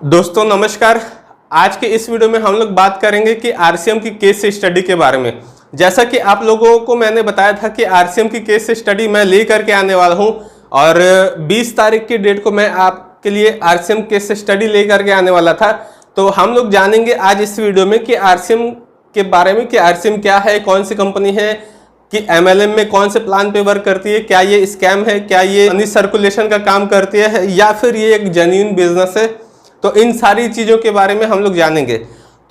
दोस्तों नमस्कार। आज के इस वीडियो में हम लोग बात करेंगे कि आरसीएम की केस स्टडी के बारे में। जैसा कि आप लोगों को मैंने बताया था कि आरसीएम की केस स्टडी मैं ले करके आने वाला हूं और 20 तारीख की डेट को मैं आपके लिए आरसीएम केस स्टडी ले करके आने वाला था। तो हम लोग जानेंगे आज इस वीडियो में कि आरसीएम के बारे में कि आरसीएम क्या है, कौन सी कंपनी है, कि एमएलएम में कौन से प्लान पे वर्क करती है, क्या ये स्कैम है, क्या ये मनी सर्कुलेशन का काम करती है या फिर ये एक जेन्युइन बिजनेस है। तो इन सारी चीज़ों के बारे में हम लोग जानेंगे।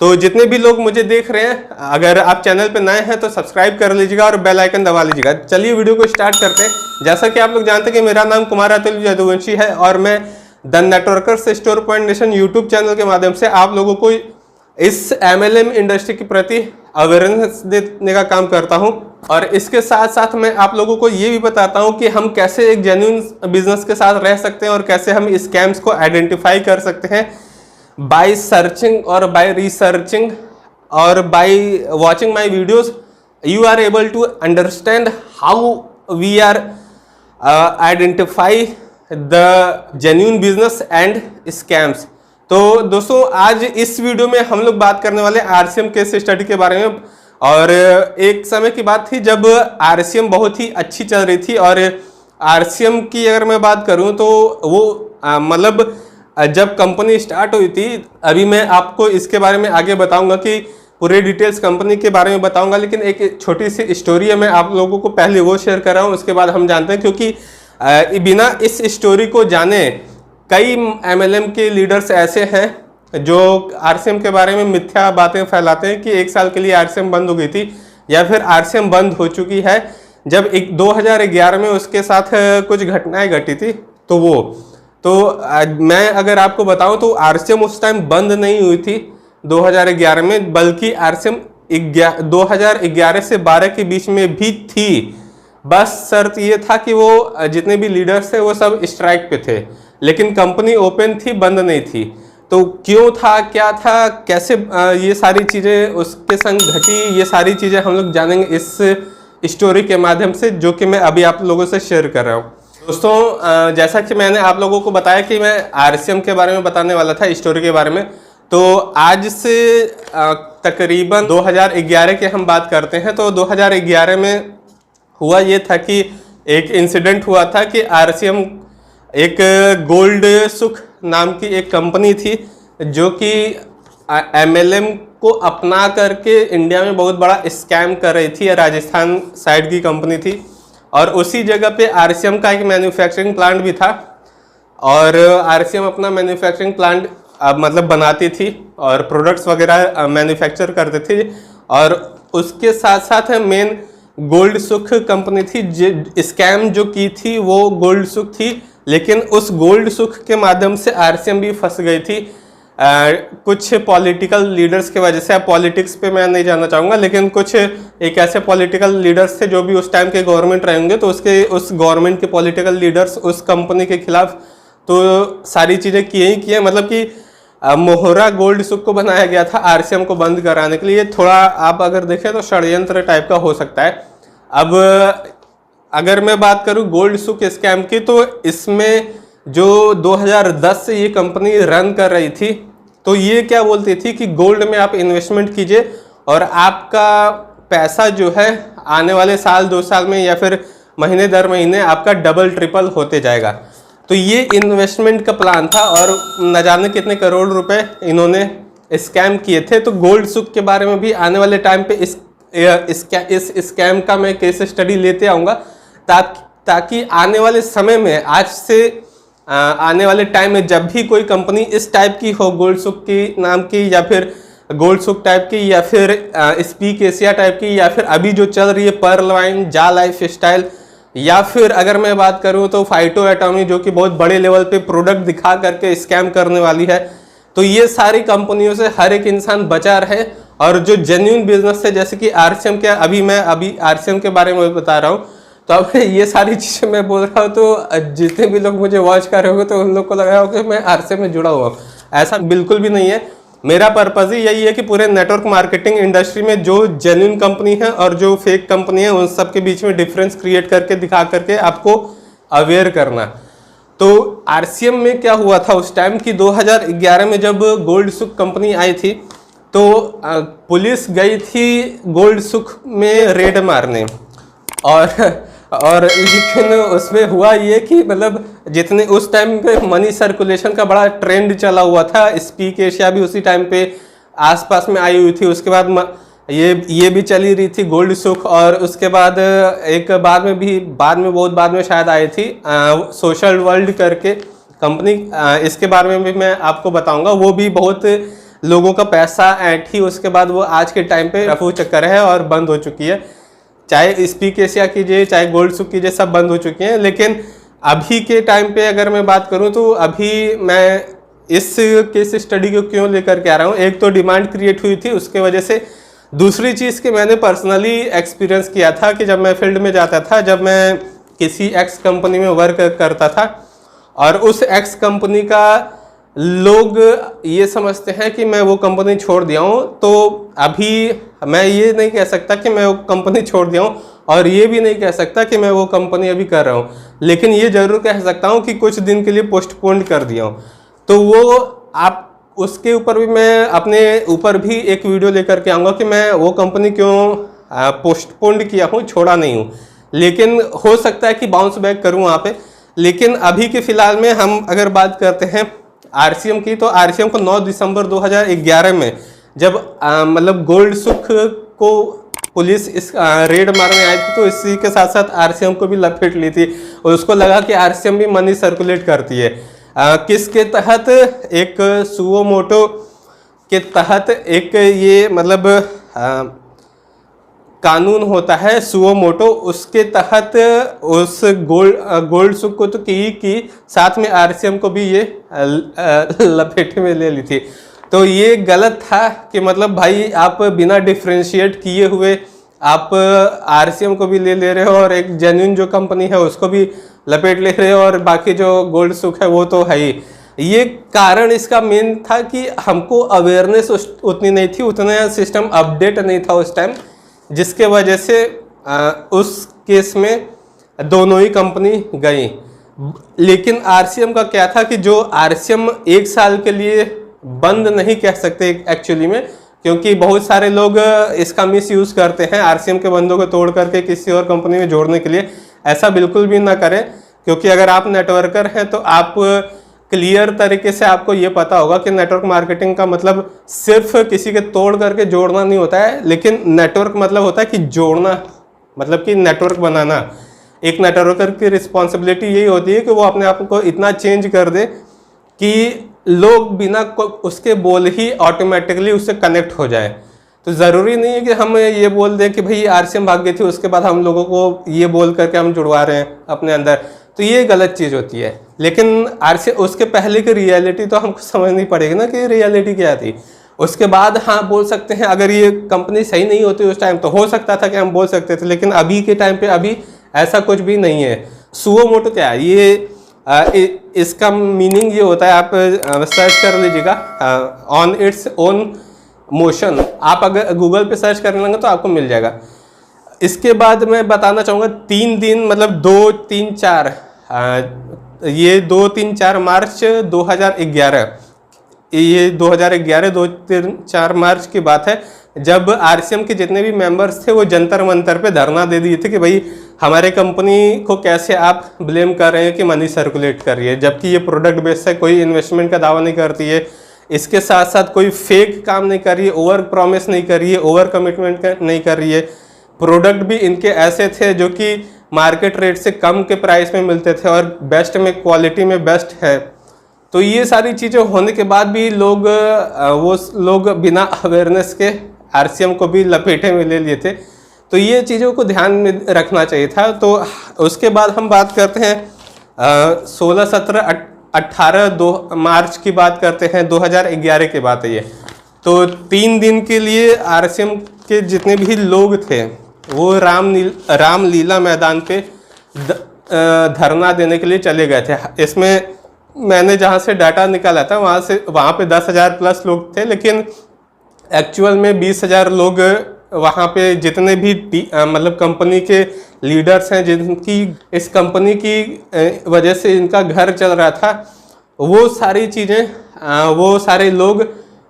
तो जितने भी लोग मुझे देख रहे हैं, अगर आप चैनल पे नए हैं तो सब्सक्राइब कर लीजिएगा और बेल आइकन दबा लीजिएगा। चलिए वीडियो को स्टार्ट करते हैं। जैसा कि आप लोग जानते हैं कि मेरा नाम कुमार अतुल यदुवंशी है और मैं the networkers store point nation YouTube channel के माध्यम से आप लोगों को इस एमएलएम इंडस्ट्री के प्रति अवेयरनेस देने का काम करता हूं और इसके साथ साथ मैं आप लोगों को ये भी बताता हूं कि हम कैसे एक जेन्युइन बिजनेस के साथ रह सकते हैं और कैसे हम स्कैम्स को आइडेंटिफाई कर सकते हैं बाय सर्चिंग और बाय रिसर्चिंग और by watching my videos. You are able to understand how we are identify the genuine business and scams. तो दोस्तों आज इस वीडियो में हम लोग बात करने वाले आरसीएम केस स्टडी के बारे में। और एक समय की बात थी जब आरसीएम बहुत ही अच्छी चल रही थी और आरसीएम की अगर मैं बात करूं तो वो मतलब जब कंपनी स्टार्ट हुई थी, अभी मैं आपको इसके बारे में आगे बताऊंगा कि पूरे डिटेल्स कंपनी के बारे में बताऊंगा, लेकिन एक छोटी सी स्टोरी है, मैं आप लोगों को पहले वो शेयर कर रहा हूँ, उसके बाद हम जानते हैं। क्योंकि बिना इस स्टोरी को जाने कई एमएलएम के लीडर्स ऐसे हैं जो आरसीएम के बारे में मिथ्या बातें फैलाते हैं कि 1 साल के लिए आरसीएम बंद हो गई थी या फिर आरसीएम बंद हो चुकी है। जब 2011 में उसके साथ कुछ घटनाएं घटी थी तो मैं अगर आपको बताऊं तो आरसीएम उस टाइम बंद नहीं हुई थी 2011 में, बल्कि आरसीएम 2011 से 12 के बीच में भी थी। बस शर्त ये था कि वो जितने भी लीडर्स थे वो सब स्ट्राइक पे थे, लेकिन कंपनी ओपन थी, बंद नहीं थी। तो क्यों था, क्या था, कैसे ये सारी चीज़ें उसके संग घटी, ये सारी चीज़ें हम लोग जानेंगे इस स्टोरी के माध्यम से, जो कि मैं अभी आप लोगों से शेयर कर रहा हूँ। दोस्तों जैसा कि मैंने आप लोगों को बताया कि मैं आरसीएम के बारे में बताने वाला था, स्टोरी के बारे में। तो आज से तकरीबन 2011 के हम बात करते हैं। तो 2011 में हुआ ये था कि एक इंसिडेंट हुआ था कि आरसीएम एक गोल्ड सुख नाम की एक कंपनी थी जो कि एमएलएम को अपना करके इंडिया में बहुत बड़ा स्कैम कर रही थी। राजस्थान साइड की कंपनी थी और उसी जगह पे आरसीएम का एक मैन्युफैक्चरिंग प्लांट भी था और आरसीएम अपना मैन्युफैक्चरिंग प्लांट मतलब बनाती थी और प्रोडक्ट्स वगैरह मैन्युफैक्चर करते थे। और उसके साथ साथ मेन गोल्ड सुख कंपनी थी। स्कैम जो की थी वो गोल्ड सुख थी, लेकिन उस गोल्ड सुख के माध्यम से आरसीएम भी फंस गई थी कुछ पॉलिटिकल लीडर्स की वजह से। अब पॉलिटिक्स पे मैं नहीं जानना चाहूँगा, लेकिन कुछ एक ऐसे पॉलिटिकल लीडर्स थे जो भी उस टाइम के गवर्नमेंट रहे होंगे, तो उस गवर्नमेंट के पॉलिटिकल लीडर्स उस कंपनी के खिलाफ तो सारी चीज़ें किए ही किए। मतलब कि मोहरा गोल्ड सुख को बनाया गया था आरसीएम को बंद कराने के लिए। थोड़ा आप अगर देखें तो षड्यंत्र टाइप का हो सकता है। अब अगर मैं बात करूं गोल्ड सुख स्कैम की, तो इसमें जो 2010 से ये कंपनी रन कर रही थी, तो ये क्या बोलती थी कि गोल्ड में आप इन्वेस्टमेंट कीजिए और आपका पैसा जो है आने वाले साल 2 साल में या फिर महीने दर महीने आपका डबल ट्रिपल होते जाएगा। तो ये इन्वेस्टमेंट का प्लान था और न जाने कितने करोड़ रुपए इन्होंने स्कैम किए थे। तो गोल्ड सुख के बारे में भी आने वाले टाइम पे इस स्कैम का मैं केस स्टडी लेते आऊँगा, ताकि आने वाले समय में, आज से आने वाले टाइम में जब भी कोई कंपनी इस टाइप की हो, गोल्ड सुख की नाम की या फिर गोल्ड सुख टाइप की या फिर स्पीक एशिया टाइप की या फिर अभी जो चल रही है पर्ल वाइन, जा लाइफ स्टाइल, या फिर अगर मैं बात करूं तो फाइटो एटॉमी जो कि बहुत बड़े लेवल पे प्रोडक्ट दिखा करके स्कैम करने वाली है, तो ये सारी कंपनियों से हर एक इंसान बचा रहे। और जो जेन्युइन बिजनेस है, जैसे कि आरसीएम के, अभी आरसीएम के बारे में बता रहा हूँ, तो अब ये सारी चीज़ें मैं बोल रहा हूँ तो जितने भी लोग मुझे वॉच कर रहे होंगे तो उन लोग को लग रहा होगा कि मैं आरसीएम में जुड़ा हुआ हूँ। ऐसा बिल्कुल भी नहीं है। मेरा पर्पज़ ही यही है कि पूरे नेटवर्क मार्केटिंग इंडस्ट्री में जो जेन्युइन कंपनी है और जो फेक कंपनी है, उन सब के बीच में डिफरेंस क्रिएट करके दिखा करके आपको अवेयर करना। तो आरसीएम में क्या हुआ था उस टाइम कि 2011 में जब गोल्ड सुख कंपनी आई थी तो पुलिस गई थी गोल्ड सुख में रेड मारने और लेकिन उसमें हुआ ये कि मतलब जितने उस टाइम पे मनी सर्कुलेशन का बड़ा ट्रेंड चला हुआ था, स्पीक एशिया भी उसी टाइम पे आसपास में आई हुई थी, उसके बाद ये भी चली रही थी गोल्ड सुख, और उसके बाद एक बाद में बहुत बाद में शायद आई थी सोशल वर्ल्ड करके कंपनी, इसके बारे में भी मैं आपको बताऊंगा। वो भी बहुत लोगों का पैसा ऐंठी, उसके बाद वो आज के टाइम पे रफू चक्कर है और बंद हो चुकी है। चाहे स्पीक एशिया कीजिए चाहे गोल्ड सुख कीजिए, सब बंद हो चुके हैं। लेकिन अभी के टाइम पे अगर मैं बात करूं तो अभी मैं इस केस स्टडी को क्यों लेकर के आ रहा हूं, एक तो डिमांड क्रिएट हुई थी उसके वजह से, दूसरी चीज़ कि मैंने पर्सनली एक्सपीरियंस किया था कि जब मैं फील्ड में जाता था, जब मैं किसी एक्स कंपनी में वर्क करता था और उस एक्स कंपनी का लोग ये समझते हैं कि मैं वो कंपनी छोड़ दिया हूँ, तो अभी मैं ये नहीं कह सकता कि मैं वो कंपनी छोड़ दिया हूँ और ये भी नहीं कह सकता कि मैं वो कंपनी अभी कर रहा हूँ, लेकिन ये ज़रूर कह सकता हूँ कि कुछ दिन के लिए पोस्टपोन कर दिया हूँ। तो वो आप उसके ऊपर भी मैं अपने ऊपर भी एक वीडियो लेकर के आऊँगा कि मैं वो कंपनी क्यों पोस्टपोन किया हूँ, छोड़ा नहीं हूँ, लेकिन हो सकता है कि बाउंस बैक करूँ वहाँ पे। लेकिन अभी के फ़िलहाल में हम अगर बात करते हैं आरसीएम की, तो आरसीएम को 9 दिसंबर 2011 में जब मतलब गोल्ड सुख को पुलिस इस रेड मारने आई थी, तो इसी के साथ साथ आरसीएम को भी लपेट ली थी और उसको लगा कि आरसीएम भी मनी सर्कुलेट करती है। किसके तहत, एक सुओ मोटो के तहत एक ये मतलब कानून होता है सुओ मोटो, उसके तहत उस गोल्ड सुख को तो की साथ में आरसीएम को भी ये लपेटे में ले ली थी। तो ये गलत था कि मतलब भाई आप बिना डिफ्रेंशिएट किए हुए आप आरसीएम को भी ले रहे हो और एक जेन्युइन जो कंपनी है उसको भी लपेट ले रहे हो, और बाकी जो गोल्ड सुख है वो तो है ही। ये कारण इसका मेन था कि हमको अवेयरनेस उतनी नहीं थी, उतना सिस्टम अपडेट नहीं था उस टाइम, जिसके वजह से उस केस में दोनों ही कंपनी गई। लेकिन आरसीएम का क्या था कि जो आरसीएम 1 साल के लिए बंद नहीं कह सकते एक्चुअली में, क्योंकि बहुत सारे लोग इसका मिस यूज़ करते हैं आरसीएम के बंदों को तोड़ करके किसी और कंपनी में जोड़ने के लिए। ऐसा बिल्कुल भी ना करें, क्योंकि अगर आप नेटवर्कर हैं तो आप क्लियर तरीके से आपको ये पता होगा कि नेटवर्क मार्केटिंग का मतलब सिर्फ किसी के तोड़ करके जोड़ना नहीं होता है, लेकिन नेटवर्क मतलब होता है कि जोड़ना, मतलब कि नेटवर्क बनाना। एक नेटवर्कर की रिस्पॉन्सिबिलिटी यही होती है कि वो अपने आप को इतना चेंज कर दे कि लोग बिना उसके बोल ही ऑटोमेटिकली उससे कनेक्ट हो जाए। तो ज़रूरी नहीं है कि हम ये बोल दें कि भाई आरसीएम भाग गई थी उसके बाद हम लोगों को ये बोल करके हम जुड़वा रहे हैं अपने अंदर, तो ये गलत चीज़ होती है। लेकिन आरसीएम उसके पहले की रियलिटी तो हमको समझनी पड़ेगी ना कि रियलिटी क्या थी। उसके बाद हाँ बोल सकते हैं, अगर ये कंपनी सही नहीं होती उस टाइम तो हो सकता था कि हम बोल सकते थे, लेकिन अभी के टाइम पे अभी ऐसा कुछ भी नहीं है। सुओ मोटो क्या है, ये इसका मीनिंग ये होता है, आप सर्च कर लीजिएगा ऑन इट्स ओन मोशन, आप अगर गूगल पे सर्च करने लगे तो आपको मिल जाएगा। इसके बाद मैं बताना चाहूँगा 3 दिन मतलब 2, 3, 4 ये 2, 3, 4 मार्च 2011, ये 2011 2, 3, 4 मार्च की बात है, जब आरसीएम के जितने भी मेंबर्स थे वो जंतर मंतर पे धरना दे दिए थे कि भाई हमारे कंपनी को कैसे आप ब्लेम कर रहे हैं कि मनी सर्कुलेट कर रही है, जबकि ये प्रोडक्ट बेस्ड है, कोई इन्वेस्टमेंट का दावा नहीं करती है, इसके साथ साथ कोई फेक काम नहीं कर रही है, ओवर प्रॉमिस नहीं कर रही है, ओवर कमिटमेंट नहीं कर रही है। प्रोडक्ट भी इनके ऐसे थे जो कि मार्केट रेट से कम के प्राइस में मिलते थे और बेस्ट में क्वालिटी में बेस्ट है। तो ये सारी चीज़ें होने के बाद भी वो लोग बिना अवेयरनेस के आरसीएम को भी लपेटे में ले लिए थे। तो ये चीज़ों को ध्यान में रखना चाहिए था। तो उसके बाद हम बात करते हैं 16, 17, 18 2 मार्च की बात करते हैं, 2011 की बात है ये। तो 3 दिन के लिए आरसीएम के जितने भी लोग थे वो रामलीला मैदान पे धरना देने के लिए चले गए थे। इसमें मैंने जहाँ से डाटा निकाला था वहाँ पे 10,000 प्लस लोग थे, लेकिन एक्चुअल में 20,000 लोग वहाँ पे जितने भी मतलब कंपनी के लीडर्स हैं जिनकी इस कंपनी की वजह से इनका घर चल रहा था, वो सारी चीज़ें वो सारे लोग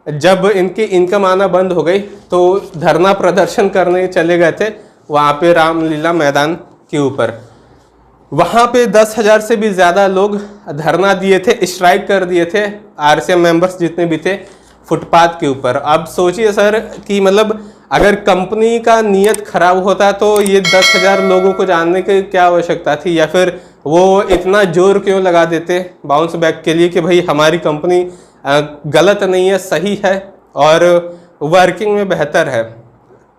जब इनकी इनकम आना बंद हो गई तो धरना प्रदर्शन करने चले गए थे वहाँ पे रामलीला मैदान के ऊपर। वहाँ पे 10,000 से भी ज़्यादा लोग धरना दिए थे, स्ट्राइक कर दिए थे, आरसीएम मेंबर्स जितने भी थे फुटपाथ के ऊपर। अब सोचिए सर कि मतलब अगर कंपनी का नियत खराब होता तो ये 10,000 लोगों को जानने की क्या आवश्यकता थी, या फिर वो इतना जोर क्यों लगा देते बाउंस बैक के लिए कि भाई हमारी कंपनी गलत नहीं है, सही है और वर्किंग में बेहतर है,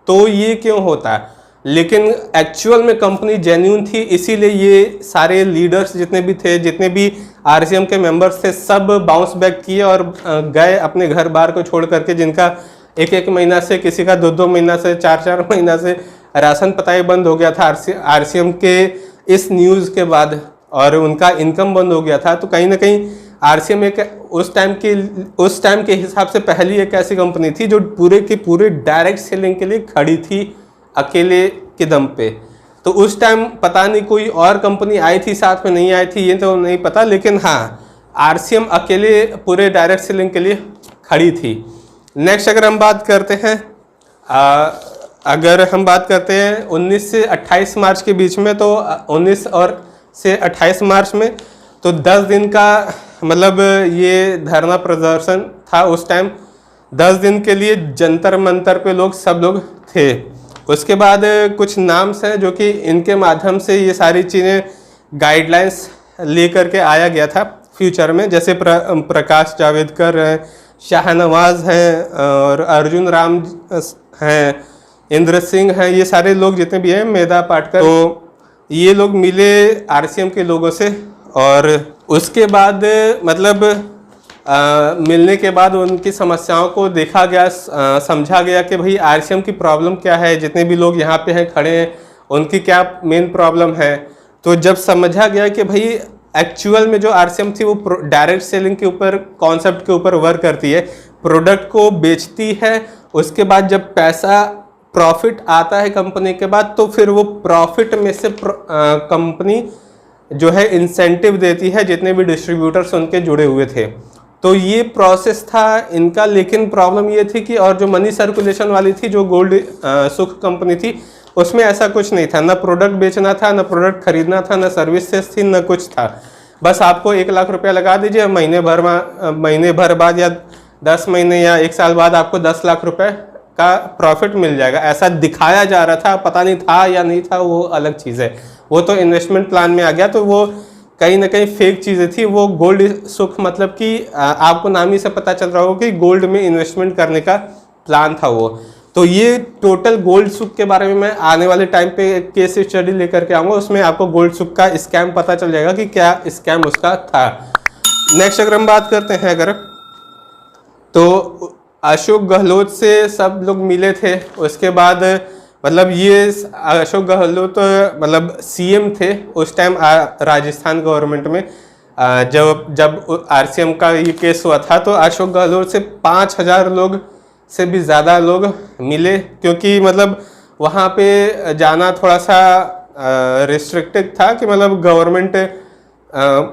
तो ये क्यों होता। लेकिन एक्चुअल में कंपनी जेन्यून थी, इसीलिए ये सारे लीडर्स जितने भी थे, जितने भी आरसीएम के मेंबर्स थे, सब बाउंस बैक किए और गए अपने घर बार को छोड़ करके, जिनका एक एक महीना से, किसी का 2-2 महीना से, 4-4 महीना से राशन पताई बंद हो गया था आरसीएम के इस न्यूज़ के बाद, और उनका इनकम बंद हो गया था। तो कहीं ना कहीं आरसीएम एक उस टाइम के हिसाब से पहली एक ऐसी कंपनी थी जो पूरे के पूरे डायरेक्ट सेलिंग के लिए खड़ी थी अकेले के दम पे। तो उस टाइम पता नहीं कोई और कंपनी आई थी साथ में, नहीं आई थी ये तो नहीं पता, लेकिन हाँ आरसीएम अकेले पूरे डायरेक्ट सेलिंग के लिए खड़ी थी। नेक्स्ट अगर हम बात करते हैं, अगर हम बात करते हैं 19 से 28 मार्च के बीच में, तो 19 और से 28 मार्च में तो 10 दिन का मतलब ये धरना प्रदर्शन था उस टाइम। 10 दिन के लिए जंतर मंतर पे सब लोग थे। उसके बाद कुछ नाम्स हैं जो कि इनके माध्यम से ये सारी चीज़ें गाइडलाइंस लेकर के आया गया था फ्यूचर में, जैसे प्रकाश जावड़ेकर हैं, शाहनवाज हैं और अर्जुन राम हैं, इंद्र सिंह हैं, ये सारे लोग जितने भी हैं, मेधा पाटकर, तो ये लोग मिले आरसीएम के लोगों से। और उसके बाद मतलब मिलने के बाद उनकी समस्याओं को देखा गया, समझा गया कि भाई आरसीएम की प्रॉब्लम क्या है, जितने भी लोग यहाँ पे हैं खड़े हैं उनकी क्या मेन प्रॉब्लम है। तो जब समझा गया कि भाई एक्चुअल में जो आरसीएम थी वो डायरेक्ट सेलिंग के ऊपर, कॉन्सेप्ट के ऊपर वर्क करती है, प्रोडक्ट को बेचती है, उसके बाद जब पैसा प्रॉफिट आता है कंपनी के बाद, तो फिर वो प्रॉफिट में से कंपनी जो है इंसेंटिव देती है जितने भी डिस्ट्रीब्यूटर्स उनके जुड़े हुए थे। तो ये प्रोसेस था इनका। लेकिन प्रॉब्लम ये थी कि और जो मनी सर्कुलेशन वाली थी, जो गोल्ड सुख कंपनी थी, उसमें ऐसा कुछ नहीं था, ना प्रोडक्ट बेचना था, ना प्रोडक्ट खरीदना था, ना सर्विसेज थी, ना कुछ था। बस आपको 1 लाख रुपया लगा दीजिए, महीने भर बाद या 10 महीने या 1 साल बाद आपको 10 लाख रुपए का प्रॉफिट मिल जाएगा, ऐसा दिखाया जा रहा था। पता नहीं था या नहीं था, वो अलग चीज़ है, वो तो इन्वेस्टमेंट प्लान में आ गया। तो वो कहीं ना कहीं फेक चीज़ें थी। वो गोल्ड सुख मतलब कि आपको नाम ही से पता चल रहा होगा कि गोल्ड में इन्वेस्टमेंट करने का प्लान था वो। तो ये टोटल गोल्ड सुख के बारे में मैं आने वाले टाइम पे केस स्टडी लेकर के आऊँगा, उसमें आपको गोल्ड सुख का स्कैम पता चल जाएगा कि क्या स्कैम उसका था। नेक्स्ट अगर हम बात करते हैं अगर, तो अशोक गहलोत से सब लोग मिले थे। उसके बाद मतलब ये अशोक गहलोत मतलब सीएम थे उस टाइम राजस्थान गवर्नमेंट में। जब आरसीएम का ये केस हुआ था, तो अशोक गहलोत से 5,000 लोग से भी ज़्यादा लोग मिले, क्योंकि मतलब वहाँ पे जाना थोड़ा सा रिस्ट्रिक्टेड था कि मतलब गवर्नमेंट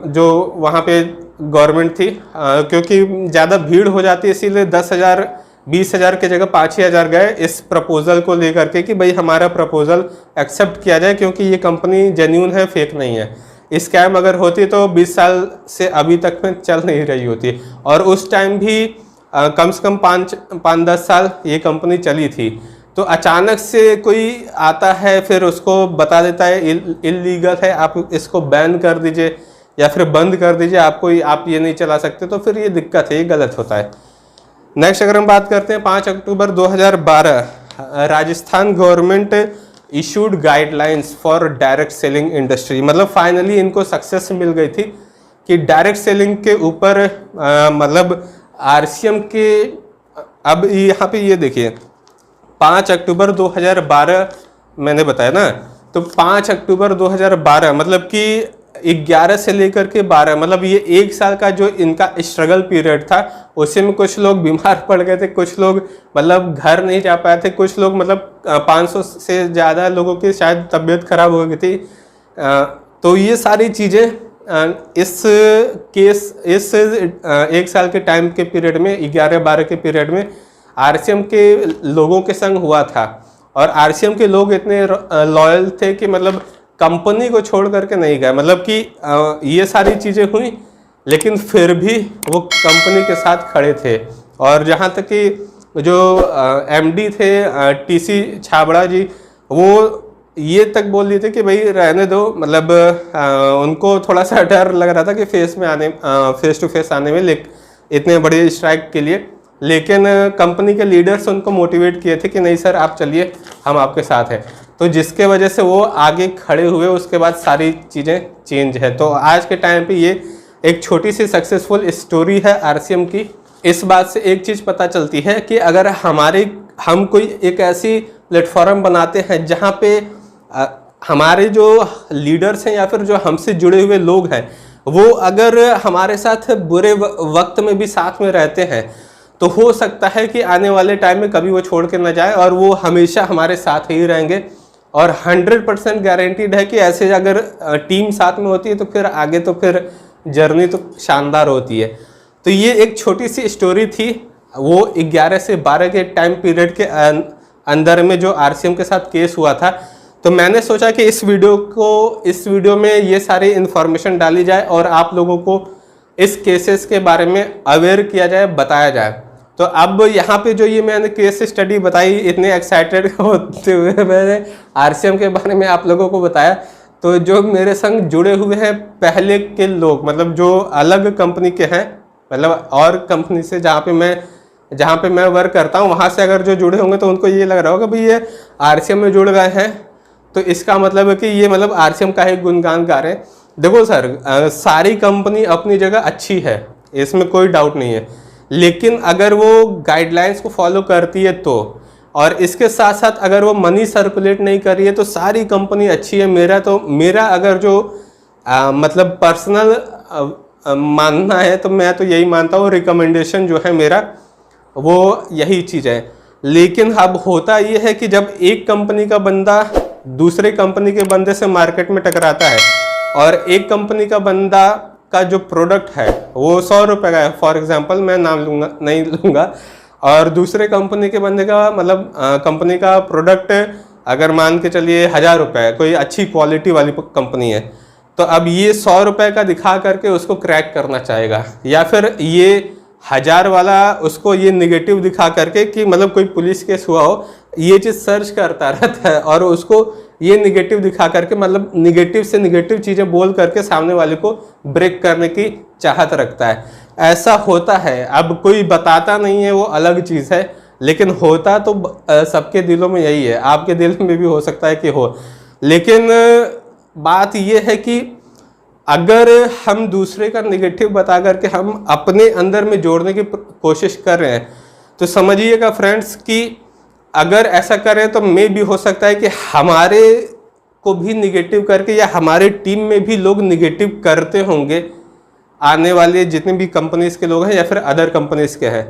जो वहाँ पे गवर्नमेंट थी, क्योंकि ज़्यादा भीड़ हो जाती है, इसीलिए 10,000 20,000 के जगह 5,000 गए इस प्रपोजल को लेकर के कि भाई हमारा प्रपोजल एक्सेप्ट किया जाए, क्योंकि ये कंपनी जेन्यून है, फेक नहीं है। स्कैम अगर होती तो 20 साल से अभी तक में चल नहीं रही होती। और उस टाइम भी कम से कम 5-10 साल ये कंपनी चली थी। तो अचानक से कोई आता है, फिर उसको बता देता है इलीगल है, आप इसको बैन कर दीजिए या फिर बंद कर दीजिए, आप ये नहीं चला सकते, तो फिर ये दिक्कत है, ये गलत होता है। नेक्स्ट अगर हम बात करते हैं 5 अक्टूबर 2012, Rajasthan government issued guidelines for direct selling industry. मतलब फाइनली इनको सक्सेस मिल गई थी कि डायरेक्ट सेलिंग के ऊपर मतलब आरसीएम के, अब यहाँ पे ये देखिए 5 अक्टूबर 2012 मैंने बताया ना, तो 5 अक्टूबर 2012 मतलब कि 11 से लेकर के 12, मतलब ये 1 साल का जो इनका स्ट्रगल पीरियड था, उसी में कुछ लोग बीमार पड़ गए थे, कुछ लोग मतलब घर नहीं जा पाए थे, कुछ लोग मतलब 500 से ज़्यादा लोगों की शायद तबीयत खराब हो गई थी। तो ये सारी चीज़ें इस 1 साल के टाइम के पीरियड में, 11-12 के पीरियड में आरसीएम के लोगों के संग हुआ था। और आरसीएम के लोग इतने लॉयल थे कि मतलब कंपनी को छोड़ करके नहीं गए, मतलब कि ये सारी चीज़ें हुई लेकिन फिर भी वो कंपनी के साथ खड़े थे। और जहाँ तक कि जो एमडी थे टीसी छाबड़ा जी, वो ये तक बोल रहे थे कि भाई रहने दो, मतलब उनको थोड़ा सा डर लग रहा था कि फेस टू फेस आने में इतने बड़े स्ट्राइक के लिए, लेकिन कंपनी के लीडर्स उनको मोटिवेट किए थे कि नहीं सर आप चलिए, हम आपके साथ हैं। तो जिसके वजह से वो आगे खड़े हुए, उसके बाद सारी चीज़ें चेंज है। तो आज के टाइम पे ये एक छोटी सी सक्सेसफुल स्टोरी है आरसीएम की। इस बात से एक चीज़ पता चलती है कि अगर हम कोई एक ऐसी प्लेटफॉर्म बनाते हैं जहाँ पे हमारे जो लीडर्स हैं या फिर जो हमसे जुड़े हुए लोग हैं, वो अगर हमारे साथ बुरे वक्त में भी साथ में रहते हैं, तो हो सकता है कि आने वाले टाइम में कभी वो छोड़ के ना जाए और वो हमेशा हमारे साथ ही रहेंगे। और 100% गारंटीड है कि ऐसे अगर टीम साथ में होती है तो फिर आगे तो फिर जर्नी तो शानदार होती है। तो ये एक छोटी सी स्टोरी थी, वो 11 से 12 के टाइम पीरियड के अंदर में जो आरसीएम के साथ केस हुआ था। तो मैंने सोचा कि इस वीडियो में ये सारी इन्फॉर्मेशन डाली जाए और आप लोगों को इस केसेस के बारे में अवेयर किया जाए, बताया जाए। तो अब यहाँ पे जो ये मैंने केस स्टडी बताई, इतने एक्साइटेड होते हुए मैंने आरसीएम के बारे में आप लोगों को बताया, तो जो मेरे संग जुड़े हुए हैं पहले के लोग, मतलब जो अलग कंपनी के हैं, मतलब और कंपनी से जहाँ पे मैं वर्क करता हूँ, वहाँ से अगर जो जुड़े होंगे तो उनको ये लग रहा होगा भाई ये आरसीएम में जुड़ गए हैं, तो इसका मतलब है कि ये मतलब आरसीएम का ही गुणगान गा रहे हैं। देखो सर, सारी कंपनी अपनी जगह अच्छी है, इसमें कोई डाउट नहीं है, लेकिन अगर वो गाइडलाइंस को फॉलो करती है तो, और इसके साथ साथ अगर वो मनी सर्कुलेट नहीं कर रही है तो सारी कंपनी अच्छी है। मेरा अगर जो मतलब पर्सनल मानना है तो मैं तो यही मानता हूँ, रिकमेंडेशन जो है मेरा वो यही चीज़ है। लेकिन अब होता ये है कि जब एक कंपनी का बंदा दूसरे कंपनी के बंदे से मार्केट में टकराता है और एक कंपनी का बंदा का जो प्रोडक्ट है वो 100 रुपये का है, फॉर एग्जांपल, मैं नाम नहीं लूँगा, और दूसरे कंपनी के बंदे का मतलब कंपनी का प्रोडक्ट अगर मान के चलिए 1000 रुपये, कोई अच्छी क्वालिटी वाली कंपनी है, तो अब ये 100 रुपये का दिखा करके उसको क्रैक करना चाहेगा, या फिर ये 1000 वाला उसको ये निगेटिव दिखा करके कि मतलब कोई पुलिस केस हुआ हो, ये चीज़ सर्च करता रहता है और उसको ये निगेटिव दिखा करके, मतलब निगेटिव से निगेटिव चीज़ें बोल करके सामने वाले को ब्रेक करने की चाहत रखता है। ऐसा होता है, अब कोई बताता नहीं है वो अलग चीज़ है, लेकिन होता तो सबके दिलों में यही है, आपके दिल में भी हो सकता है कि हो। लेकिन बात ये है कि अगर हम दूसरे का निगेटिव बता करके हम अपने अंदर में जोड़ने की कोशिश कर रहे हैं, तो समझिएगा फ्रेंड्स कि अगर ऐसा करें तो मे भी हो सकता है कि हमारे को भी निगेटिव करके, या हमारे टीम में भी लोग निगेटिव करते होंगे, आने वाले जितने भी कंपनीज के लोग हैं या फिर अदर कंपनीज के हैं।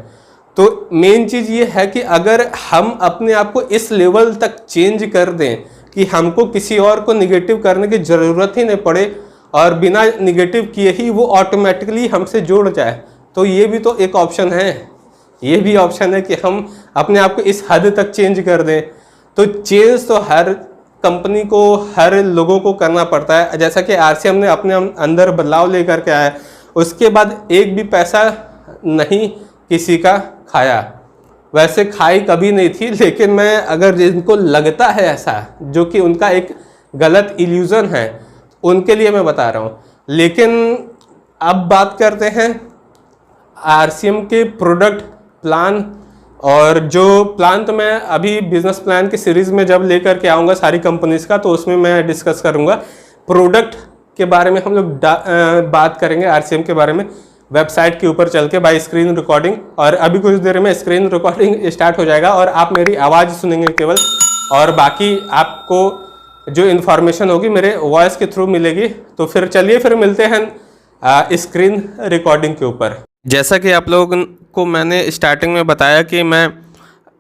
तो मेन चीज़ ये है कि अगर हम अपने आप को इस लेवल तक चेंज कर दें कि हमको किसी और को निगेटिव करने की ज़रूरत ही नहीं पड़े और बिना निगेटिव किए ही वो ऑटोमेटिकली हमसे जुड़ जाए, तो ये भी तो एक ऑप्शन है। ये भी ऑप्शन है कि हम अपने आप को इस हद तक चेंज कर दें। तो चेंज तो हर कंपनी को, हर लोगों को करना पड़ता है। जैसा कि आरसीएम ने अपने अंदर बदलाव लेकर के आया, उसके बाद एक भी पैसा नहीं किसी का खाया, वैसे खाई कभी नहीं थी, लेकिन मैं अगर जिनको लगता है ऐसा, जो कि उनका एक गलत इल्यूज़न है, उनके लिए मैं बता रहा हूँ। लेकिन अब बात करते हैं आरसीएम के प्रोडक्ट प्लान, और जो प्लान तो मैं अभी बिजनेस प्लान की सीरीज़ में जब लेकर के आऊँगा सारी कंपनीज का, तो उसमें मैं डिस्कस करूँगा प्रोडक्ट के बारे में। हम लोग बात करेंगे आरसीएम के बारे में वेबसाइट के ऊपर चल के बाय स्क्रीन रिकॉर्डिंग, और अभी कुछ देर में स्क्रीन रिकॉर्डिंग स्टार्ट हो जाएगा और आप मेरी आवाज़ सुनेंगे केवल, और बाकी आपको जो इन्फॉर्मेशन होगी मेरे वॉइस के थ्रू मिलेगी। तो फिर चलिए फिर मिलते हैं स्क्रीन रिकॉर्डिंग के ऊपर। जैसा कि आप लोगों को मैंने स्टार्टिंग में बताया कि मैं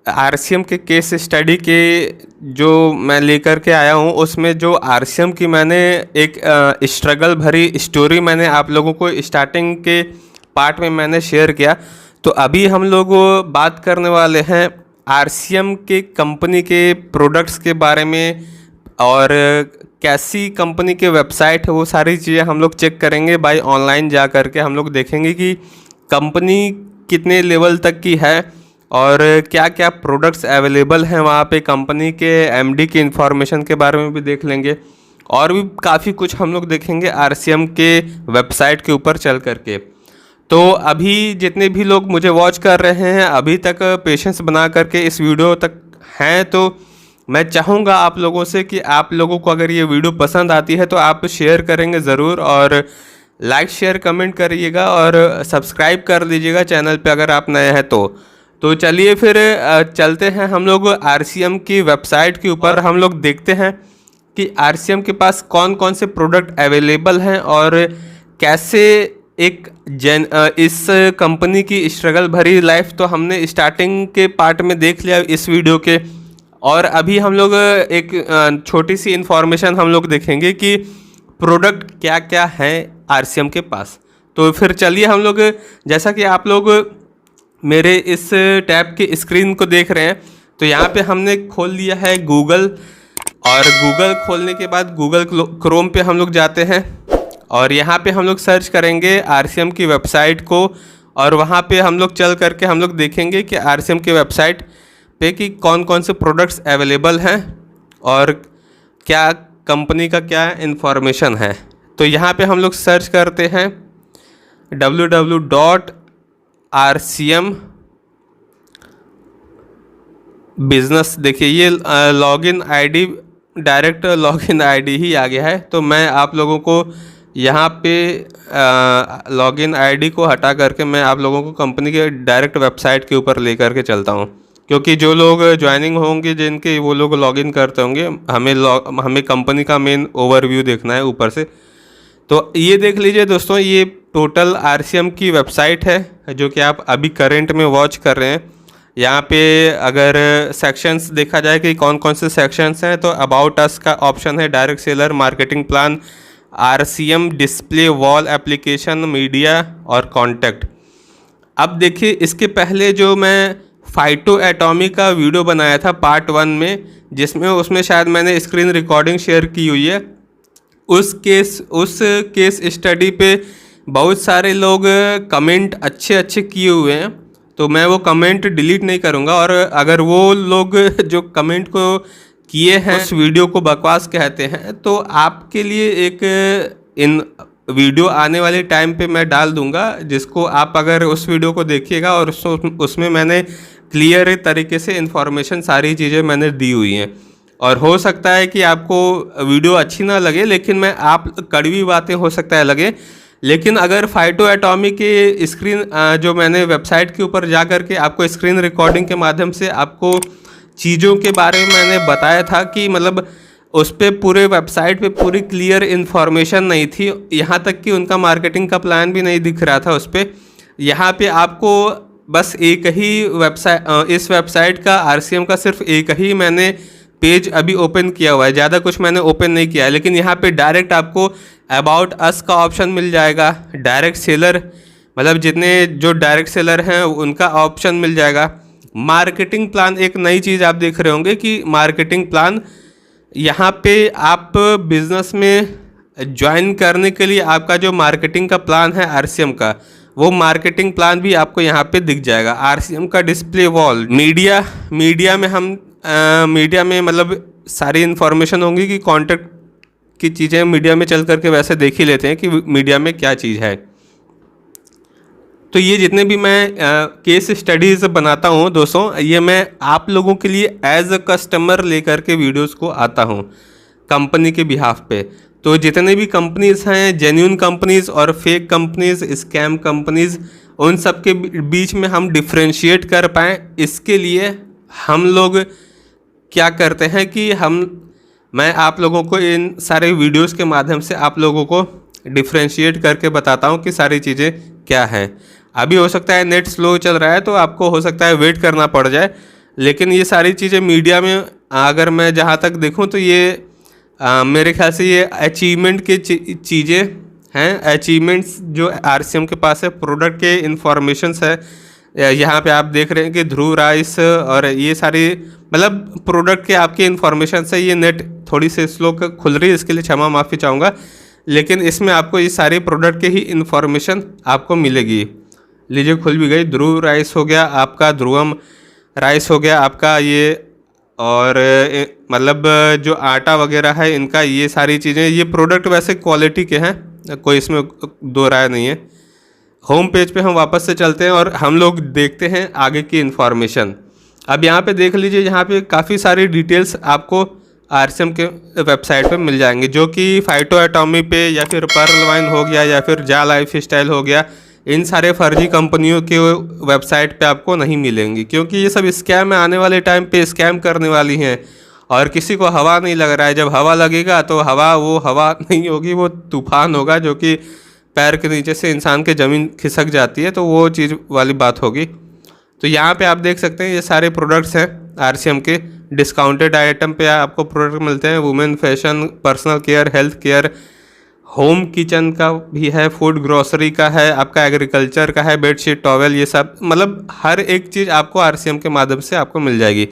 आरसीएम के केस स्टडी के जो मैं लेकर के आया हूँ, उसमें जो आरसीएम की मैंने एक स्ट्रगल भरी स्टोरी मैंने आप लोगों को स्टार्टिंग के पार्ट में मैंने शेयर किया। तो अभी हम लोग बात करने वाले हैं आरसीएम के कंपनी के प्रोडक्ट्स के बारे में, और कैसी कंपनी के वेबसाइट है वो सारी चीज़ें हम लोग चेक करेंगे भाई। ऑनलाइन जा कर के हम लोग देखेंगे कि कंपनी कितने लेवल तक की है और क्या क्या प्रोडक्ट्स अवेलेबल हैं वहाँ पे। कंपनी के एमडी की इंफॉर्मेशन के बारे में भी देख लेंगे, और भी काफ़ी कुछ हम लोग देखेंगे आरसीएम के वेबसाइट के ऊपर चल करके। तो अभी जितने भी लोग मुझे वॉच कर रहे हैं, अभी तक पेशेंस बना करके इस वीडियो तक हैं, तो मैं चाहूँगा आप लोगों से कि आप लोगों को अगर ये वीडियो पसंद आती है तो आप शेयर करेंगे ज़रूर, और लाइक शेयर कमेंट करिएगा और सब्सक्राइब कर लीजिएगा चैनल पे अगर आप नए हैं तो चलिए फिर चलते हैं हम लोग आरसीएम की वेबसाइट के ऊपर। हम लोग देखते हैं कि आरसीएम के पास कौन कौन से प्रोडक्ट अवेलेबल हैं और कैसे एक इस कंपनी की स्ट्रगल भरी लाइफ तो हमने स्टार्टिंग के पार्ट में देख लिया इस वीडियो के। और अभी हम लोग एक छोटी सी इन्फॉर्मेशन हम लोग देखेंगे कि प्रोडक्ट क्या क्या हैं आरसीएम के पास। तो फिर चलिए हम लोग, जैसा कि आप लोग मेरे इस टैब की स्क्रीन को देख रहे हैं, तो यहाँ पे हमने खोल लिया है गूगल, और गूगल खोलने के बाद गूगल क्रोम पे हम लोग जाते हैं और यहाँ पे हम लोग सर्च करेंगे आरसीएम की वेबसाइट को, और वहाँ पे हम लोग चल करके हम लोग देखेंगे कि आरसीएम की वेबसाइट पे कि कौन कौन से प्रोडक्ट्स अवेलेबल हैं और क्या कंपनी का क्या इन्फॉर्मेशन है। तो यहाँ पे हम लोग सर्च करते हैं www.rcm बिजनेस। देखिए ये login ID, direct login ID ही आ गया है। तो मैं आप लोगों को यहाँ पे लॉगिन आईडी को हटा करके मैं आप लोगों को कंपनी के डायरेक्ट वेबसाइट के ऊपर ले करके चलता हूँ, क्योंकि जो लोग ज्वाइनिंग होंगे जिनके, वो लोग लॉगिन करते होंगे, हमें कंपनी का मेन ओवरव्यू देखना है ऊपर से। तो ये देख लीजिए दोस्तों, ये टोटल आरसीएम की वेबसाइट है जो कि आप अभी करंट में वॉच कर रहे हैं। यहाँ पे अगर सेक्शंस देखा जाए कि कौन कौन से सेक्शंस हैं, तो अबाउट अस का ऑप्शन है, direct seller, marketing plan, RCM display wall application, media और कॉन्टैक्ट। अब देखिए इसके पहले जो मैं फाइटो एटॉमी का वीडियो बनाया था पार्ट 1 में, जिसमें उसमें शायद मैंने स्क्रीन रिकॉर्डिंग शेयर की हुई है, उस केस स्टडी पे बहुत सारे लोग कमेंट अच्छे किए हुए हैं। तो मैं वो कमेंट डिलीट नहीं करूँगा, और अगर वो लोग जो कमेंट को किए हैं उस वीडियो को बकवास कहते हैं, तो आपके लिए एक इन वीडियो आने वाले टाइम पे मैं डाल दूंगा, जिसको आप अगर उस वीडियो को देखिएगा, और उसमें मैंने क्लियर तरीके से इन्फॉर्मेशन सारी चीज़ें मैंने दी हुई हैं। और हो सकता है कि आपको वीडियो अच्छी ना लगे, लेकिन मैं आप कड़वी बातें हो सकता है लगे, लेकिन अगर फाइटो एटॉमी के स्क्रीन जो मैंने वेबसाइट के ऊपर जा कर के आपको स्क्रीन रिकॉर्डिंग के माध्यम से आपको चीज़ों के बारे में मैंने बताया था कि मतलब उस पर पूरे वेबसाइट पे पूरी क्लियर इन्फॉर्मेशन नहीं थी, यहाँ तक कि उनका मार्केटिंग का प्लान भी नहीं दिख रहा था उस पर। यहाँ पे आपको बस एक ही वेबसाइट, इस वेबसाइट का आरसीएम का सिर्फ एक ही मैंने पेज अभी ओपन किया हुआ है, ज़्यादा कुछ मैंने ओपन नहीं किया है। लेकिन यहाँ पे डायरेक्ट आपको अबाउट अस का ऑप्शन मिल जाएगा, डायरेक्ट सेलर मतलब जितने जो डायरेक्ट सेलर हैं उनका ऑप्शन मिल जाएगा, मार्केटिंग प्लान एक नई चीज़ आप देख रहे होंगे कि मार्केटिंग प्लान, यहाँ पे आप बिजनेस में ज्वाइन करने के लिए आपका जो मार्केटिंग का प्लान है आरसीएम का, वो मार्केटिंग प्लान भी आपको यहाँ पे दिख जाएगा। आरसीएम का डिस्प्ले वॉल, मीडिया में हम मीडिया में मतलब सारी इन्फॉर्मेशन होंगी कि कॉन्टैक्ट की चीज़ें मीडिया में चल करके वैसे देख ही लेते हैं कि मीडिया में क्या चीज़ है। तो ये जितने भी मैं केस स्टडीज़ बनाता हूँ दोस्तों, ये मैं आप लोगों के लिए एज अ कस्टमर लेकर के वीडियोस को आता हूँ कंपनी के बिहाफ पे। तो जितने भी कंपनीज़ हैं, जेन्युइन कंपनीज़ और फेक कंपनीज़, स्कैम कंपनीज़, उन सब के बीच में हम डिफ्रेंशिएट कर पाएँ, इसके लिए हम लोग क्या करते हैं कि हम मैं आप लोगों को इन सारे वीडियोस के माध्यम से आप लोगों को डिफ्रेंशिएट करके बताता हूँ कि सारी चीज़ें क्या हैं। अभी हो सकता है नेट स्लो चल रहा है तो आपको हो सकता है वेट करना पड़ जाए, लेकिन ये सारी चीज़ें मीडिया में अगर मैं जहाँ तक देखूँ तो ये मेरे ख्याल से ये अचीवमेंट की चीज़ें हैं। अचीवमेंट्स जो आरसीएम के पास है, प्रोडक्ट के इंफॉर्मेशंस है। यहाँ पे आप देख रहे हैं कि ध्रुव राइस और ये सारी मतलब प्रोडक्ट के आपके इन्फॉर्मेशन से, ये नेट थोड़ी सी स्लो खुल रही है, इसके लिए क्षमा माफ़ी चाहूँगा, लेकिन इसमें आपको ये सारी प्रोडक्ट के ही इन्फॉर्मेशन आपको मिलेगी। लीजिए खुल भी गई। ध्रुव राइस हो गया आपका, ध्रुवम राइस हो गया आपका ये, और मतलब जो आटा वगैरह है इनका, ये सारी चीज़ें, ये प्रोडक्ट वैसे क्वालिटी के हैं, कोई इसमें दो राय नहीं है। होम पेज पे हम वापस से चलते हैं और हम लोग देखते हैं आगे की इन्फॉर्मेशन। अब यहाँ पे देख लीजिए, यहाँ पे काफ़ी सारी डिटेल्स आपको आरसीएम के वेबसाइट पे मिल जाएंगे, जो कि फाइटो एटॉमी पे या फिर पर्ल वाइन हो गया या फिर जा लाइफ स्टाइल हो गया, इन सारे फर्जी कंपनियों के वेबसाइट पे आपको नहीं मिलेंगी, क्योंकि ये सब स्कैम है, आने वाले टाइम पे स्कैम करने वाली हैं। और किसी को हवा नहीं लग रहा है, जब हवा लगेगा तो वो हवा नहीं होगी, वो तूफान होगा जो कि पैर के नीचे से इंसान के ज़मीन खिसक जाती है, तो वो चीज़ वाली बात होगी। तो यहाँ पे आप देख सकते हैं ये सारे प्रोडक्ट्स हैं आरसीएम के। डिस्काउंटेड आइटम पे आपको प्रोडक्ट मिलते हैं, women fashion, personal care, health care, home kitchen का भी है, फूड ग्रोसरी का है, आपका एग्रीकल्चर का है, बेडशीट, टॉवेल, ये सब मतलब हर एक चीज़ आपको आरसीएम के माध्यम से आपको मिल जाएगी।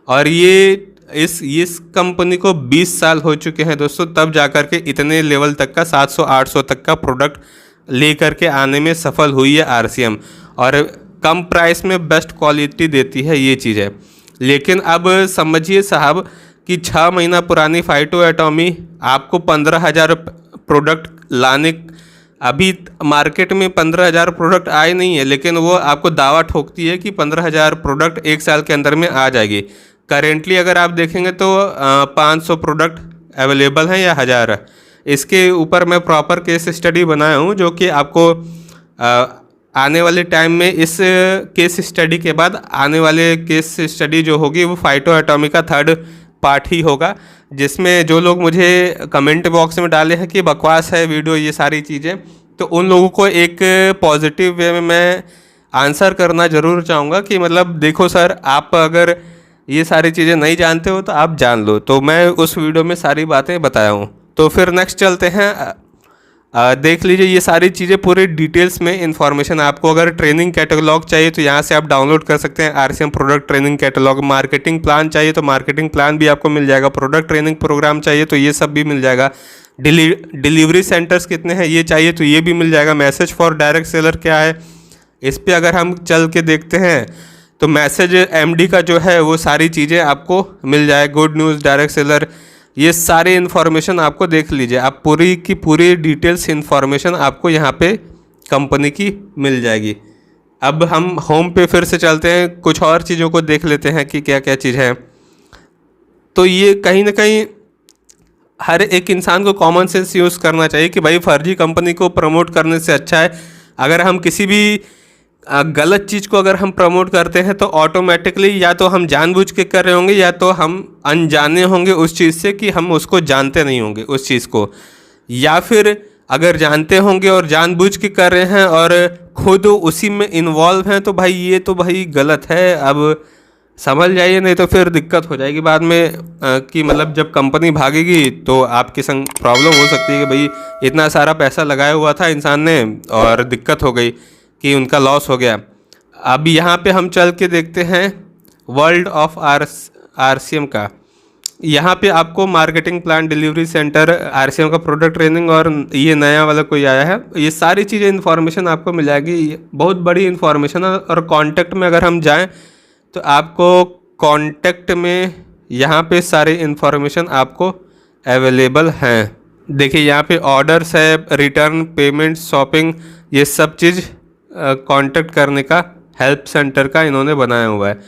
और ये इस कंपनी को 20 साल हो चुके हैं दोस्तों, तब जाकर के इतने लेवल तक का 700-800 तक का प्रोडक्ट लेकर के आने में सफल हुई है आरसीएम, और कम प्राइस में बेस्ट क्वालिटी देती है, ये चीज़ है। लेकिन अब समझिए साहब कि 6 महीना पुरानी फाइटो एटॉमी आपको 15,000 प्रोडक्ट लाने, अभी मार्केट में 15,000 प्रोडक्ट आए नहीं है, लेकिन वो आपको दावा ठोकती है कि 15,000 प्रोडक्ट 1 साल के अंदर में आ जाएगी। करेंटली अगर आप देखेंगे तो 500 प्रोडक्ट अवेलेबल हैं या 1000। इसके ऊपर मैं प्रॉपर केस स्टडी बनाया हूँ, जो कि आपको आने वाले टाइम में इस केस स्टडी के बाद आने वाले केस स्टडी जो होगी वो फाइटो एटॉमी का 3rd पार्ट ही होगा, जिसमें जो लोग मुझे कमेंट बॉक्स में डाले हैं कि बकवास है वीडियो, ये सारी चीज़ें, तो उन लोगों को एक पॉजिटिव वे में मैं आंसर करना ज़रूर चाहूँगा कि मतलब देखो सर, आप अगर ये सारी चीज़ें नहीं जानते हो तो आप जान लो। तो मैं उस वीडियो में सारी बातें बताया हूँ। तो फिर नेक्स्ट चलते हैं। देख लीजिए ये सारी चीज़ें पूरे डिटेल्स में इंफॉर्मेशन। आपको अगर ट्रेनिंग कैटलॉग चाहिए तो यहाँ से आप डाउनलोड कर सकते हैं RCM product training catalogue. Marketing plan चाहिए तो मार्केटिंग प्लान भी आपको मिल जाएगा। प्रोडक्ट ट्रेनिंग प्रोग्राम चाहिए तो ये सब भी मिल जाएगा। डिलीवरी सेंटर्स कितने हैं ये चाहिए तो ये भी मिल जाएगा। मैसेज फॉर डायरेक्ट सेलर क्या है, इस पर अगर हम चल के देखते हैं तो मैसेज एमडी का जो है वो सारी चीज़ें आपको मिल जाए। गुड न्यूज़, डायरेक्ट सेलर, ये सारी इन्फॉर्मेशन आपको देख लीजिए। आप पूरी की पूरी डिटेल्स इन्फॉर्मेशन आपको यहाँ पे कंपनी की मिल जाएगी। अब हम होम पे फिर से चलते हैं, कुछ और चीज़ों को देख लेते हैं कि क्या क्या चीज़ है। तो ये कहीं ना कहीं हर एक इंसान को कॉमन सेंस यूज़ करना चाहिए कि भाई फर्जी कंपनी को प्रमोट करने से अच्छा है अगर हम किसी भी गलत चीज़ को अगर हम प्रमोट करते हैं तो ऑटोमेटिकली या तो हम जानबूझ के कर रहे होंगे या तो हम अनजाने होंगे उस चीज़ से कि हम उसको जानते नहीं होंगे उस चीज़ को, या फिर अगर जानते होंगे और जानबूझ के कर रहे हैं और खुद उसी में इन्वॉल्व हैं तो भाई ये तो भाई गलत है। अब समझ जाइए, नहीं तो फिर दिक्कत हो जाएगी बाद में कि मतलब जब कंपनी भागेगी तो आपके संग प्रॉब्लम हो सकती है कि भाई इतना सारा पैसा लगाया हुआ था इंसान ने और दिक्कत हो गई कि उनका लॉस हो गया। अब यहाँ पे हम चल के देखते हैं वर्ल्ड ऑफ आरसीएम का। यहाँ पे आपको marketing plan, delivery centre, RCM का प्रोडक्ट ट्रेनिंग और ये नया वाला कोई आया है, ये सारी चीज़ें इन्फॉर्मेशन आपको मिल जाएगी। बहुत बड़ी इन्फॉर्मेशन है। और कॉन्टैक्ट में अगर हम जाएँ तो आपको कॉन्टैक्ट में यहाँ पे सारी इन्फॉर्मेशन आपको अवेलेबल हैं। देखिए यहाँ पे ऑर्डर्स है, रिटर्न, पेमेंट, शॉपिंग, ये सब चीज़ कांटेक्ट करने का हेल्प सेंटर का इन्होंने बनाया हुआ है।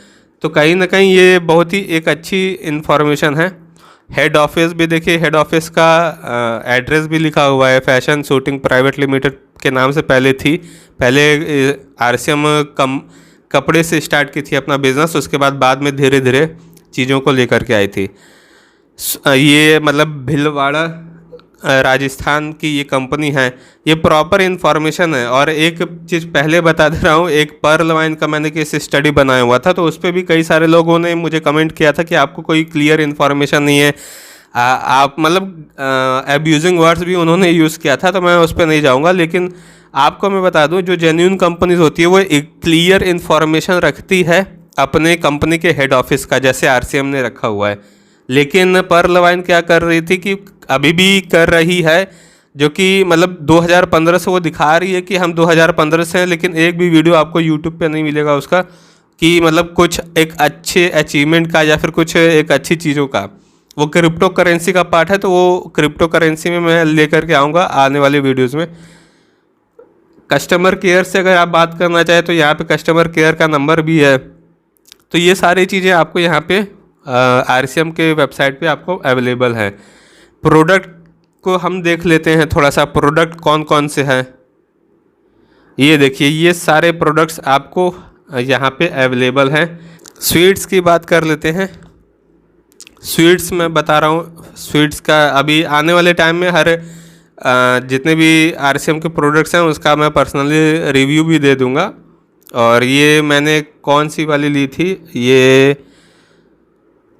तो कहीं ना कहीं ये बहुत ही एक अच्छी इन्फॉर्मेशन है। हेड ऑफिस भी देखिए, हेड ऑफिस का एड्रेस भी लिखा हुआ है। फैशन शूटिंग प्राइवेट लिमिटेड के नाम से पहले थी। पहले आरसीएम कपड़े से स्टार्ट की थी अपना बिजनेस, उसके बाद में धीरे धीरे चीज़ों को लेकर के आई थी। ये मतलब भीलवाड़ा राजस्थान की ये कंपनी है। ये प्रॉपर इन्फॉर्मेशन है। और एक चीज़ पहले बता दे रहा हूँ, एक पर्ल वाइन का मैंने केस स्टडी बनाया हुआ था, तो उस पर भी कई सारे लोगों ने मुझे कमेंट किया था कि आपको कोई क्लियर इन्फॉर्मेशन नहीं है। आप मतलब एब्यूजिंग वर्ड्स भी उन्होंने यूज़ किया था, तो मैं उस पर नहीं जाऊँगा। लेकिन आपको मैं बता दूँ, जो जेन्युइन कंपनीज होती है वो एक क्लियर इन्फॉर्मेशन रखती है अपने कंपनी के हेड ऑफिस का, जैसे आरसीएम ने रखा हुआ है। लेकिन पर्ल वाइन क्या कर रही थी कि अभी भी कर रही है, जो कि मतलब 2015 से वो दिखा रही है कि हम 2015 से हैं, लेकिन एक भी वीडियो आपको यूट्यूब पे नहीं मिलेगा उसका कि मतलब कुछ एक अच्छे अचीवमेंट का या फिर कुछ एक अच्छी चीज़ों का। वो क्रिप्टो करेंसी का पार्ट है, तो वो क्रिप्टो करेंसी में मैं लेकर के आऊँगा आने वाले वीडियोज़ में। कस्टमर केयर से अगर आप बात करना चाहें तो यहाँ पे कस्टमर केयर का नंबर भी है। तो ये सारी चीज़ें आपको यहाँ पे आरसीएम के वेबसाइट पे आपको अवेलेबल है। प्रोडक्ट को हम देख लेते हैं थोड़ा सा, प्रोडक्ट कौन कौन से हैं। ये देखिए, ये सारे प्रोडक्ट्स आपको यहाँ पे अवेलेबल हैं। स्वीट्स की बात कर लेते हैं। स्वीट्स मैं बता रहा हूँ, स्वीट्स का अभी आने वाले टाइम में हर जितने भी आरसीएम के प्रोडक्ट्स हैं उसका मैं पर्सनली रिव्यू भी दे दूँगा। और ये मैंने कौन सी वाली ली थी, ये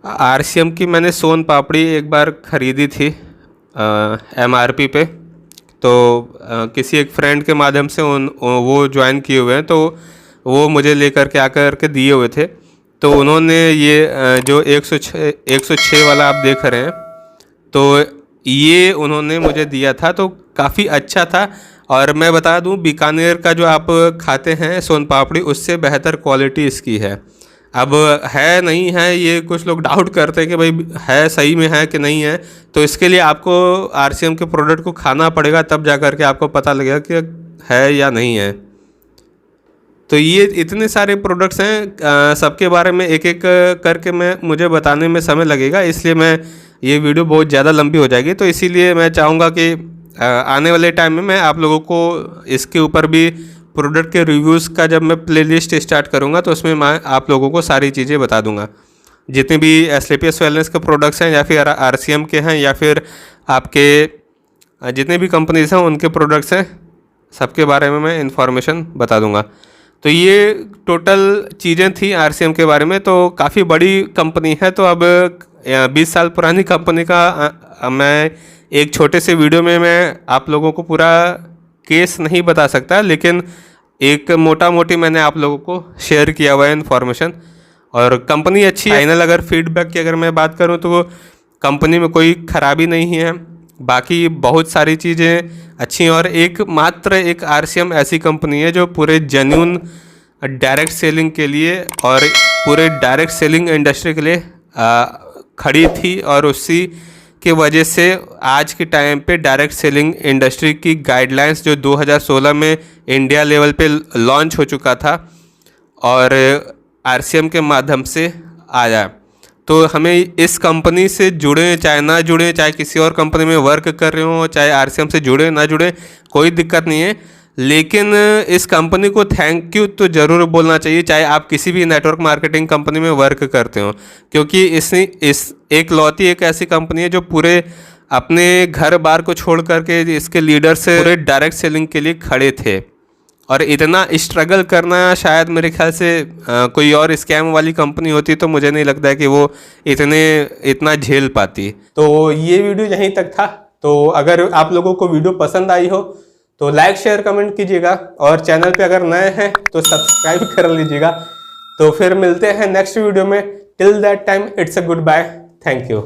आरसीएम की मैंने सोन पापड़ी एक बार ख़रीदी थी एमआरपी पे। तो किसी एक फ्रेंड के माध्यम से वो ज्वाइन किए हुए हैं, तो वो मुझे लेकर के आकर के दिए हुए थे। तो उन्होंने ये जो 106 वाला आप देख रहे हैं, तो ये उन्होंने मुझे दिया था, तो काफ़ी अच्छा था। और मैं बता दूं, बीकानेर का जो आप खाते हैं सोन पापड़ी, उससे बेहतर क्वालिटी इसकी है। अब है नहीं है, ये कुछ लोग डाउट करते हैं कि भाई है सही में है कि नहीं है, तो इसके लिए आपको आरसीएम के प्रोडक्ट को खाना पड़ेगा, तब जा कर के आपको पता लगेगा कि है या नहीं है। तो ये इतने सारे प्रोडक्ट्स हैं, सबके बारे में एक एक करके मुझे बताने में समय लगेगा, इसलिए मैं ये वीडियो बहुत ज़्यादा लंबी हो जाएगी। तो इसीलिए मैं चाहूँगा कि आने वाले टाइम में मैं आप लोगों को इसके ऊपर भी प्रोडक्ट के रिव्यूज़ का जब मैं प्लेलिस्ट स्टार्ट करूँगा, तो उसमें मैं आप लोगों को सारी चीज़ें बता दूँगा। जितने भी एस्क्लेपियस वेलनेस के प्रोडक्ट्स हैं, या फिर आरसीएम के हैं, या फिर आपके जितने भी कंपनीज हैं उनके प्रोडक्ट्स हैं, सबके बारे में मैं इन्फॉर्मेशन बता दूँगा। तो ये टोटल चीज़ें थी आरसीएम के बारे में। तो काफ़ी बड़ी कंपनी है, तो अब 20 साल पुरानी कंपनी का मैं एक छोटे से वीडियो में मैं आप लोगों को पूरा केस नहीं बता सकता, लेकिन एक मोटा मोटी मैंने आप लोगों को शेयर किया हुआ है इन्फॉर्मेशन। और कंपनी अच्छी है। फाइनल अगर फीडबैक की अगर मैं बात करूं तो कंपनी में कोई ख़राबी नहीं है, बाकी बहुत सारी चीज़ें अच्छी हैं। और मात्र एक आरसीएम ऐसी कंपनी है जो पूरे जेन्युइन डायरेक्ट सेलिंग के लिए और पूरे डायरेक्ट सेलिंग इंडस्ट्री के लिए खड़ी थी, और उसी की वजह से आज के टाइम पे डायरेक्ट सेलिंग इंडस्ट्री की गाइडलाइंस जो 2016 में इंडिया लेवल पे लॉन्च हो चुका था और आरसीएम के माध्यम से आया। तो हमें इस कंपनी से जुड़े चाहे ना जुड़े, चाहे किसी और कंपनी में वर्क कर रहे हो, चाहे आरसीएम से जुड़े ना जुड़े, कोई दिक्कत नहीं है। लेकिन इस कंपनी को थैंक यू तो ज़रूर बोलना चाहिए, चाहे आप किसी भी नेटवर्क मार्केटिंग कंपनी में वर्क करते हो, क्योंकि इस एक लौती एक ऐसी कंपनी है जो पूरे अपने घर बार को छोड़ करके इसके लीडर से पूरे डायरेक्ट सेलिंग के लिए खड़े थे। और इतना स्ट्रगल करना शायद मेरे ख्याल से कोई और स्कैम वाली कंपनी होती तो मुझे नहीं लगता है कि वो इतना झेल पाती। तो ये वीडियो यहीं तक था। तो अगर आप लोगों को वीडियो पसंद आई हो तो लाइक शेयर कमेंट कीजिएगा, और चैनल पे अगर नए हैं तो सब्सक्राइब कर लीजिएगा। तो फिर मिलते हैं नेक्स्ट वीडियो में। Till that time it's a goodbye, thank you.